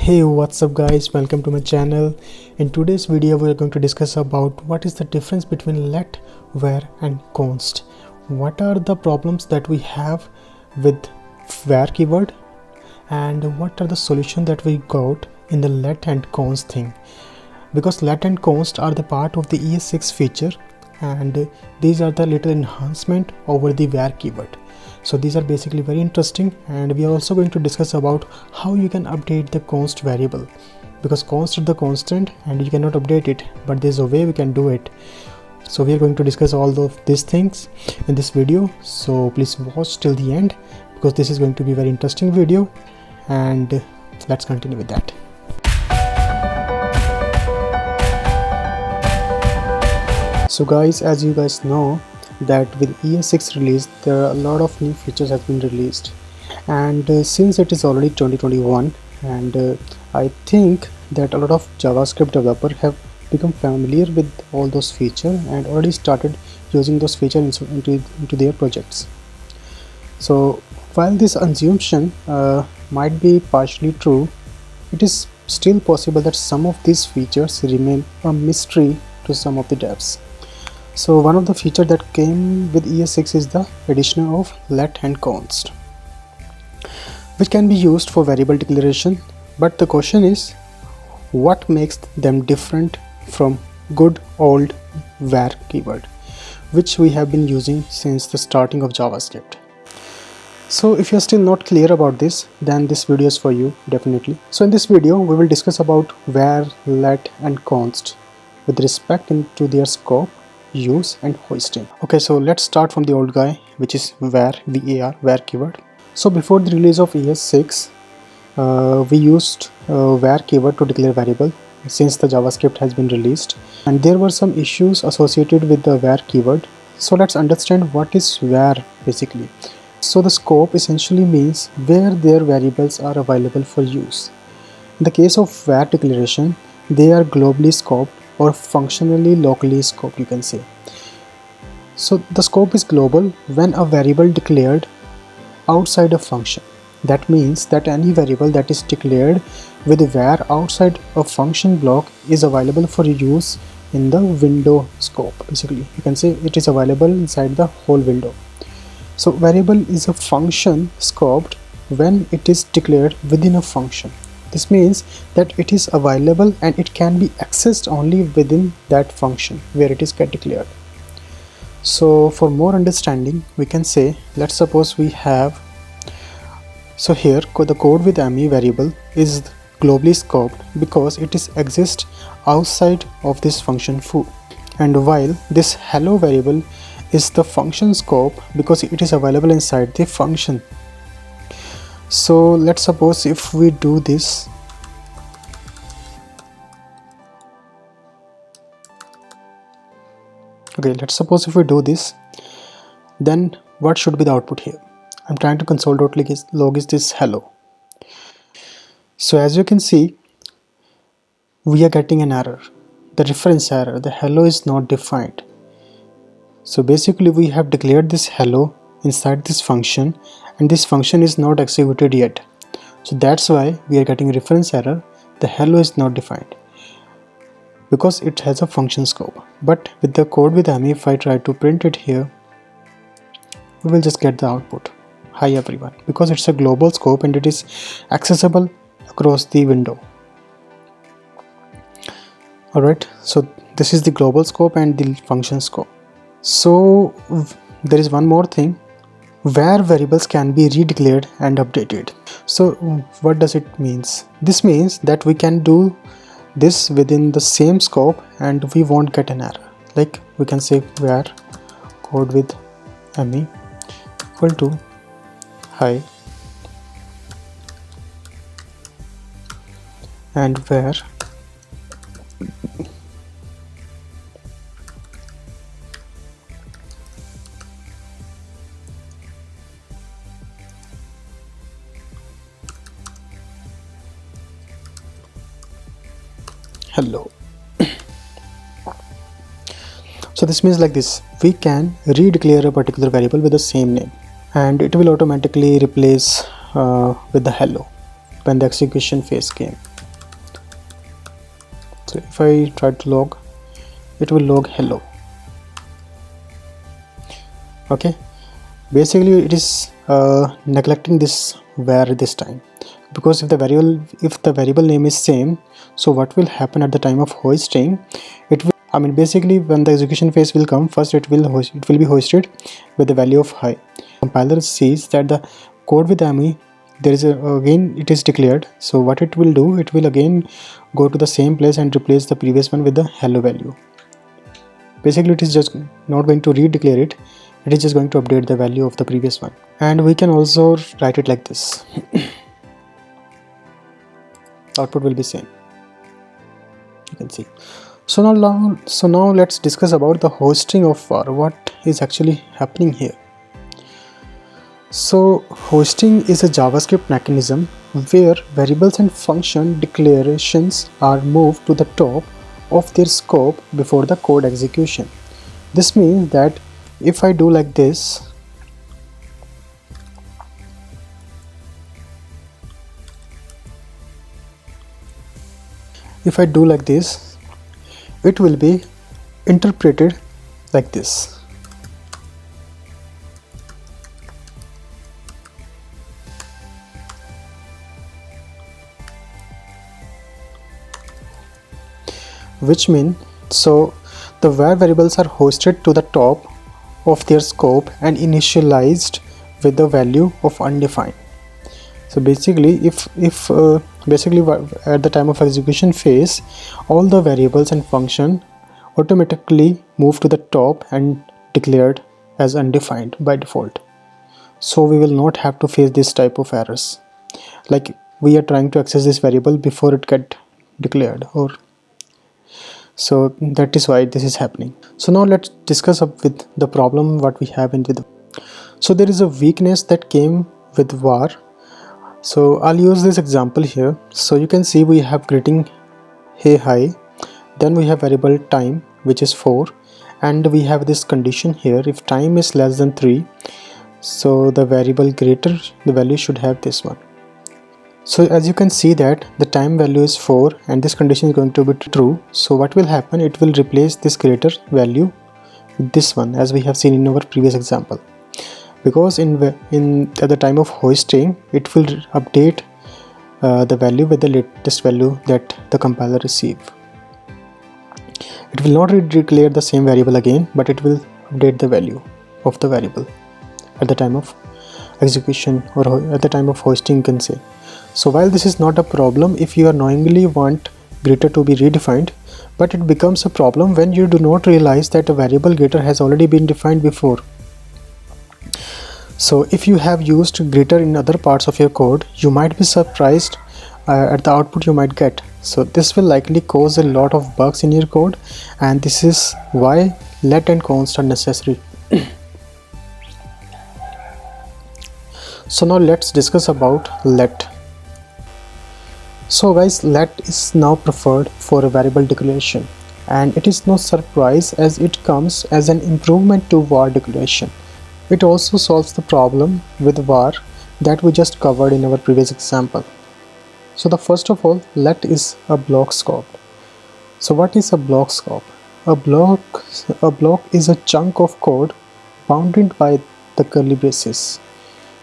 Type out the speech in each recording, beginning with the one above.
Hey, what's up guys, welcome to my channel. In today's video we are going to discuss about what is the difference between let, where and const. What are the problems that we have with where keyword and what are the solution that we got in the let and const thing, because let and const are the part of the ES6 feature and these are the little enhancement over the where keyword. So these are basically very interesting, and we are also going to discuss about how you can update the const variable, because const is the constant and you cannot update it, but there's a way we can do it. So we are going to discuss all of these things in this video, so please watch till the end because this is going to be a very interesting video, and let's continue with that. So guys, as you guys know that with ES6 release there are a lot of new features have been released, and since it is already 2021 and I think that a lot of JavaScript developers have become familiar with all those features and already started using those features into their projects. So while this assumption might be partially true, it is still possible that some of these features remain a mystery to some of the devs. So one of the features that came with ES6 is the addition of let and const, which can be used for variable declaration. But the question is, what makes them different from good old var keyword, which we have been using since the starting of JavaScript? So if you are still not clear about this, then this video is for you definitely. So in this video we will discuss about var, let and const with respect to their scope, use and hoisting. Okay, so let's start from the old guy, which is var, var keyword. So before the release of ES6 we used var keyword to declare variable since the JavaScript has been released, and there were some issues associated with the var keyword. So let's understand what is var basically. So the scope essentially means where their variables are available for use. In the case of var declaration, they are globally scoped or functionally locally scoped, you can say. So the scope is global when a variable declared outside a function. That means that any variable that is declared with var outside a function block is available for use in the window scope. Basically, you can say it is available inside the whole window. So variable is a function scoped when it is declared within a function. This means that it is available and it can be accessed only within that function where it is get declared. So for more understanding, we can say, let's suppose we have, so here the code with me variable is globally scoped because it is exists outside of this function foo, and while this hello variable is the function scope because it is available inside the function. So let's suppose if we do this, okay, let's suppose if we do this, then what should be the output here? I'm trying to console.log is this hello. So as you can see, we are getting an error, the reference error, the hello is not defined. So basically we have declared this hello inside this function and this function is not executed yet. So that's why we are getting a reference error, the hello is not defined because it has a function scope. But with the code with me, if I try to print it here, we will just get the output, hi everyone, because it's a global scope and it is accessible across the window. Alright, so this is the global scope and the function scope. So there is one more thing, where variables can be redeclared and updated. So what does it means? This means that we can do this within the same scope and we won't get an error. Like we can say where code with me equal to hi and where hello. So this means like this, we can redeclare a particular variable with the same name and it will automatically replace with the hello when the execution phase came. So if I try to log, it will log hello. Okay, basically it is neglecting this var this time, because if the variable name is same, so what will happen at the time of hoisting, it will, I mean basically when the execution phase will come, first it will be hoisted with the value of high. Compiler sees that the code with AMI, there is again it is declared, so what it will do, it will again go to the same place and replace the previous one with the hello value. Basically it is just not going to redeclare it, it is just going to update the value of the previous one. And we can also write it like this. Output will be same, you can see. So now let's discuss about the hosting of var, what is actually happening here. So hosting is a JavaScript mechanism where variables and function declarations are moved to the top of their scope before the code execution. This means that if I do like this, it will be interpreted like this. Which means, so the var variables are hosted to the top of their scope and initialized with the value of undefined. So basically basically at the time of execution phase, all the variables and function automatically move to the top and declared as undefined by default. So we will not have to face this type of errors, like we are trying to access this variable before it get declared, or so that is why this is happening. So now let's discuss up with the problem what we have in with. So there is a weakness that came with var. So I'll use this example here. So you can see we have greeting hey hi, then we have variable time which is 4, and we have this condition here, if time is less than 3, so the variable greater, the value should have this one. So as you can see that the time value is 4 and this condition is going to be true. So what will happen, it will replace this greater value with this one, as we have seen in our previous example, because at the time of hoisting it will update the value with the latest value that the compiler receive. It will not declare the same variable again, but it will update the value of the variable at the time of execution, or at the time of hoisting, you can say. So while this is not a problem if you unknowingly want greater to be redefined, but it becomes a problem when you do not realize that a variable greater has already been defined before. So if you have used greater in other parts of your code, you might be surprised at the output you might get. So this will likely cause a lot of bugs in your code, and this is why let and const are necessary. So now let's discuss about let. So guys, let is now preferred for a variable declaration, and it is no surprise as it comes as an improvement to var declaration. It also solves the problem with var that we just covered in our previous example. So the first of all, let is a block scope. So what is a block scope? A block is a chunk of code bounded by the curly braces.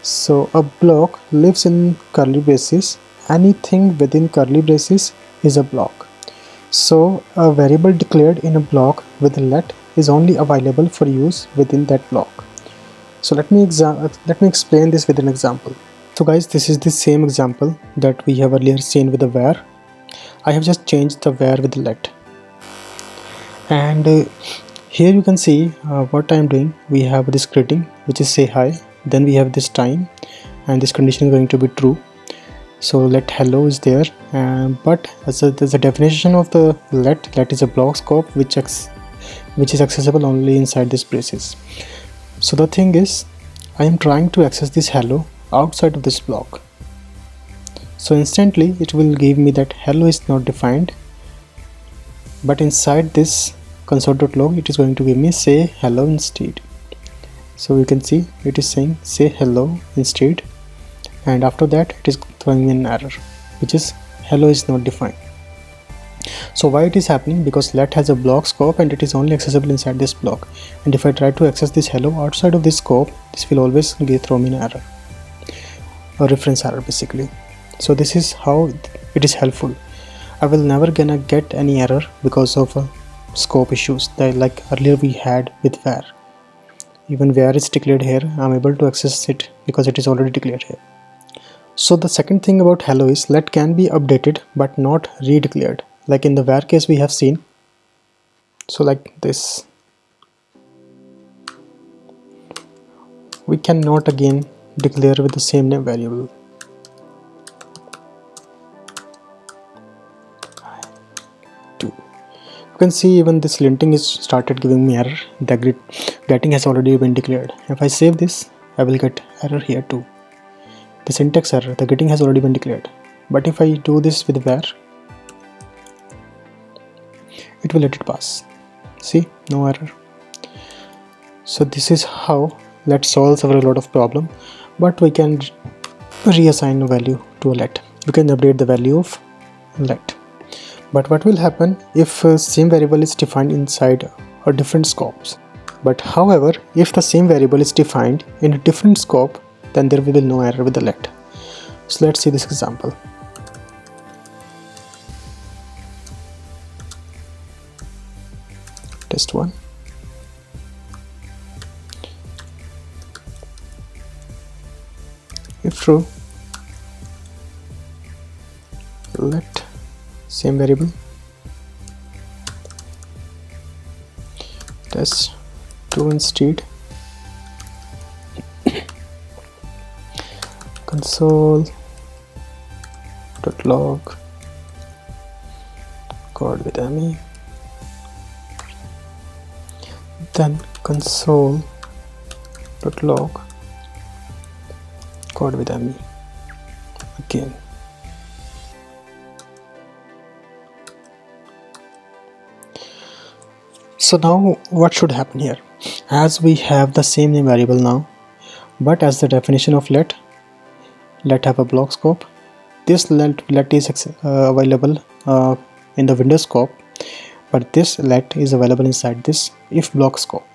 So a block lives in curly braces. Anything within curly braces is a block. So a variable declared in a block with let is only available for use within that block. So let me explain this with an example. So guys, this is the same example that we have earlier seen with the var. I have just changed the var with let, and here you can see what I am doing. We have this greeting which is say hi, then we have this time, and this condition is going to be true. So let hello is there, but as a definition of the let is a block scope which is accessible only inside these braces. So the thing is, I am trying to access this hello outside of this block. So instantly it will give me that hello is not defined, but inside this console.log it is going to give me say hello instead. So you can see it is saying say hello instead, and after that it is throwing me an error which is hello is not defined. So why it is happening? Because let has a block scope and it is only accessible inside this block, and if I try to access this hello outside of this scope, this will always throw me an error, a reference error basically. So this is how it is helpful. I will never gonna get any error because of scope issues that like earlier we had with var. Even var is declared here, I'm able to access it because it is already declared here. So the second thing about hello is let can be updated but not redeclared, like in the var case we have seen. So like this, we cannot again declare with the same name variable. You can see even this linting is started giving me error. The getting has already been declared. If I save this, I will get error here too. The syntax error, the getting has already been declared. But if I do this with var, it will let it pass. See, no error. So this is how let solves a lot of problem, but we can reassign a value to a let. We can update the value of let. But what will happen if same variable is defined inside a different scopes? But however, if the same variable is defined in a different scope, then there will be no error with the let. So let's see this example. Test 1. If true, let same variable test 2 instead console.log code with me, then console.log code with me again. So now what should happen here? As we have the same name variable now, but as the definition of let have a block scope. This let is available in the window scope, but this let is available inside this if block scope.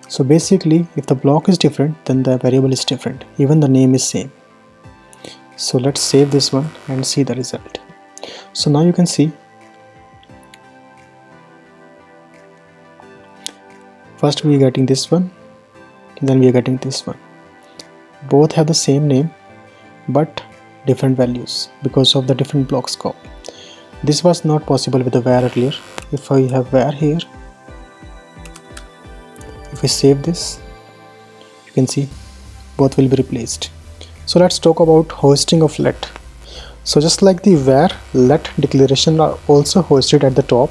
So basically, if the block is different, then the variable is different, even the name is same. So let's save this one and see the result. So now you can see, first we are getting this one, then we are getting this one. Both have the same name but different values because of the different block scope. This was not possible with the var earlier. If I have var here, if we save this, you can see both will be replaced. So let's talk about hoisting of let. So just like the var, let declaration are also hoisted at the top,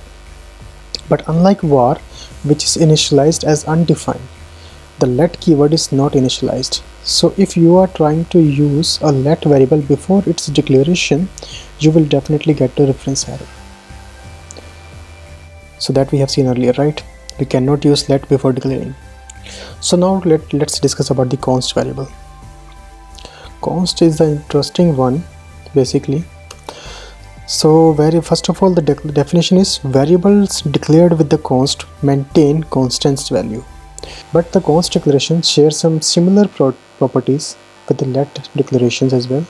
but unlike var, which is initialized as undefined, the let keyword is not initialized. So if you are trying to use a let variable before its declaration, you will definitely get a reference error. So that we have seen earlier, right? We cannot use let before declaring. So now let's discuss about the const variable. Const is the interesting one basically. So first of all, the definition is variables declared with the const maintain constant value. But the const declaration shares some similar properties with the let declarations as well.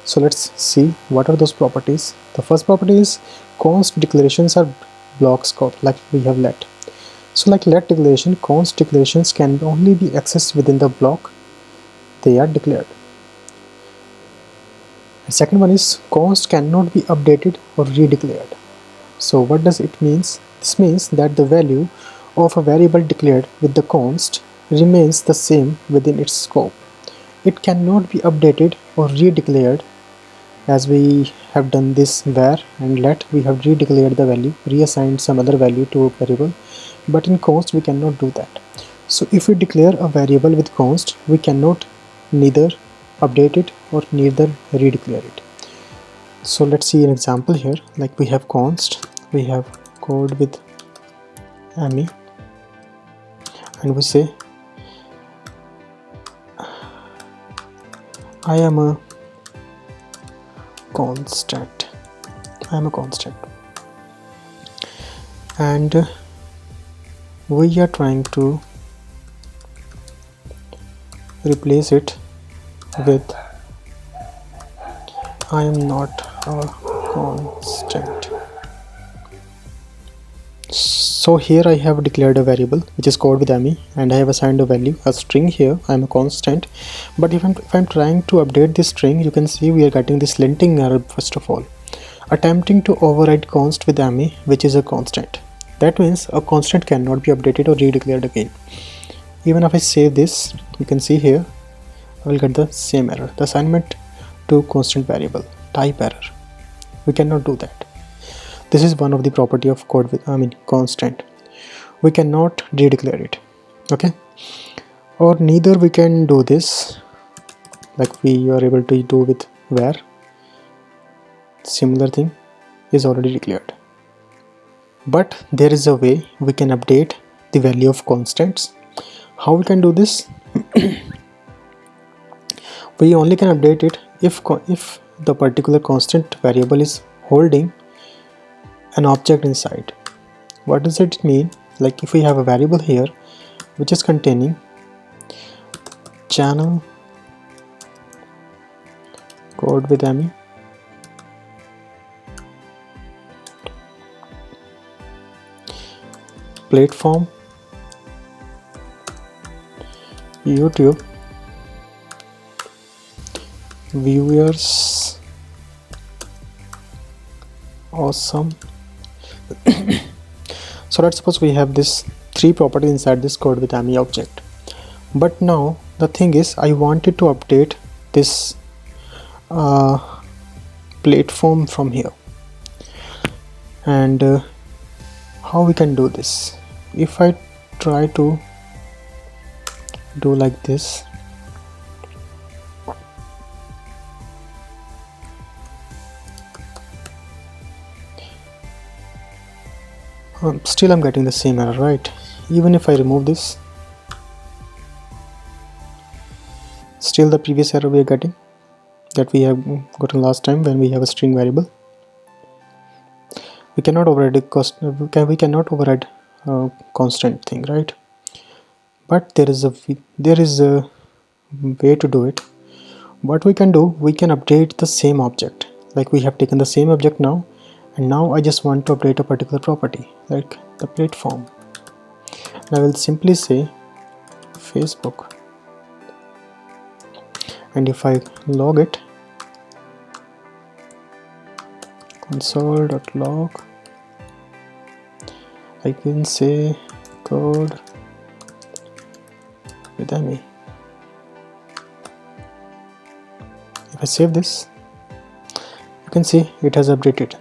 So let's see what are those properties. The first property is const declarations are block scope, like we have let. So like let declaration, const declarations can only be accessed within the block they are declared. The second one is const cannot be updated or redeclared. So what does it mean? This means that the value of a variable declared with the const remains the same within its scope. It cannot be updated or redeclared. As we have done this var and let, we have redeclared the value, reassigned some other value to a variable, but in const we cannot do that. So if we declare a variable with const, we cannot neither update it or neither redeclare it. So let's see an example here. Like we have const, we have code with me, and we say I am a constant. and we are trying to replace it with I am not a constant. So here I have declared a variable which is called with me, and I have assigned a value, a string here. I am a constant. But if I'm trying to update this string, you can see we are getting this linting error first of all. Attempting to override const with me, which is a constant. That means a constant cannot be updated or redeclared again. Even if I save this, you can see here I will get the same error. The assignment to constant variable, type error. We cannot do that. This is one of the property of code with constant. We cannot redeclare it. Okay, or neither we can do this like we are able to do with var. Similar thing is already declared, but there is a way we can update the value of constants. How we can do this? We only can update it if the particular constant variable is holding an object inside. What does it mean? Like if we have a variable here which is containing channel code with me, platform, YouTube, viewers, awesome. So let's suppose we have this three properties inside this code with me object. But now the thing is, I wanted to update this platform from here. And how we can do this? If I try to do like this, still I'm getting the same error, right? Even if I remove this, still the previous error we are getting that we have gotten last time when we have a string variable. We cannot override we cannot override constant thing, right? But there is a way to do it. What we can do, we can update the same object. Like we have taken the same object now, and now I just want to update a particular property like the platform. And I will simply say Facebook, and if I log it, console.log, I can say code with me. If I save this, you can see it has updated.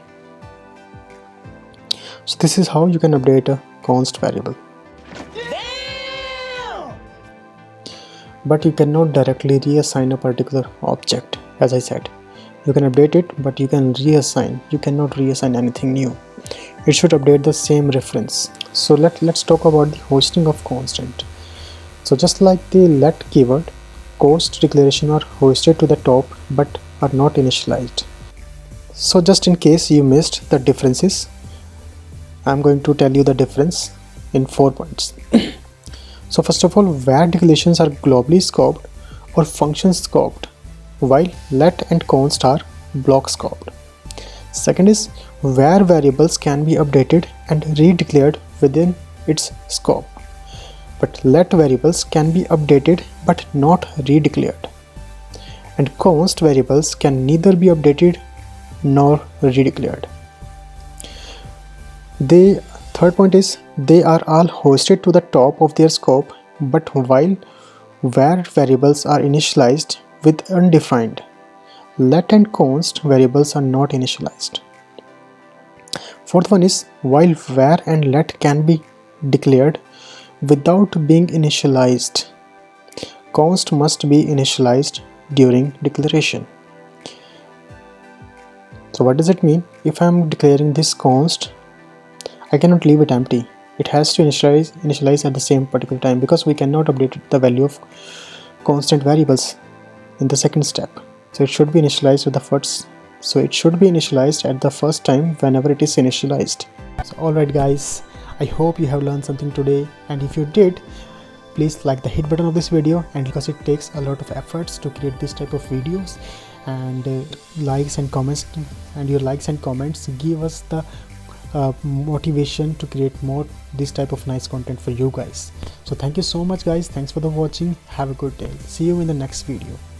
So this is how you can update a const variable. Damn! But you cannot directly reassign a particular object. As I said, you can update it, but you can reassign. You cannot reassign anything new. It should update the same reference. So let's talk about the hoisting of constant. So just like the let keyword, const declaration are hoisted to the top but are not initialized. So just in case you missed the differences, I'm going to tell you the difference in 4 points. So first of all, var declarations are globally scoped or function scoped, while let and const are block scoped. Second is, var variables can be updated and redeclared within its scope, but let variables can be updated but not redeclared, and const variables can neither be updated nor redeclared. The third point is, they are all hoisted to the top of their scope, but while var variables are initialized with undefined, let and const variables are not initialized. Fourth one is, while var and let can be declared without being initialized, const must be initialized during declaration. So what does it mean? If I am declaring this const, I cannot leave it empty. It has to initialize at the same particular time, because we cannot update the value of constant variables in the second step. So it should be initialized with the first. So it should be initialized at the first time whenever it is initialized. So alright guys, I hope you have learned something today, and if you did, please like the hit button of this video, and because it takes a lot of efforts to create this type of videos, and likes and comments, and your likes and comments give us the motivation to create more this type of nice content for you guys. So thank you so much guys, thanks for the watching, have a good day, see you in the next video.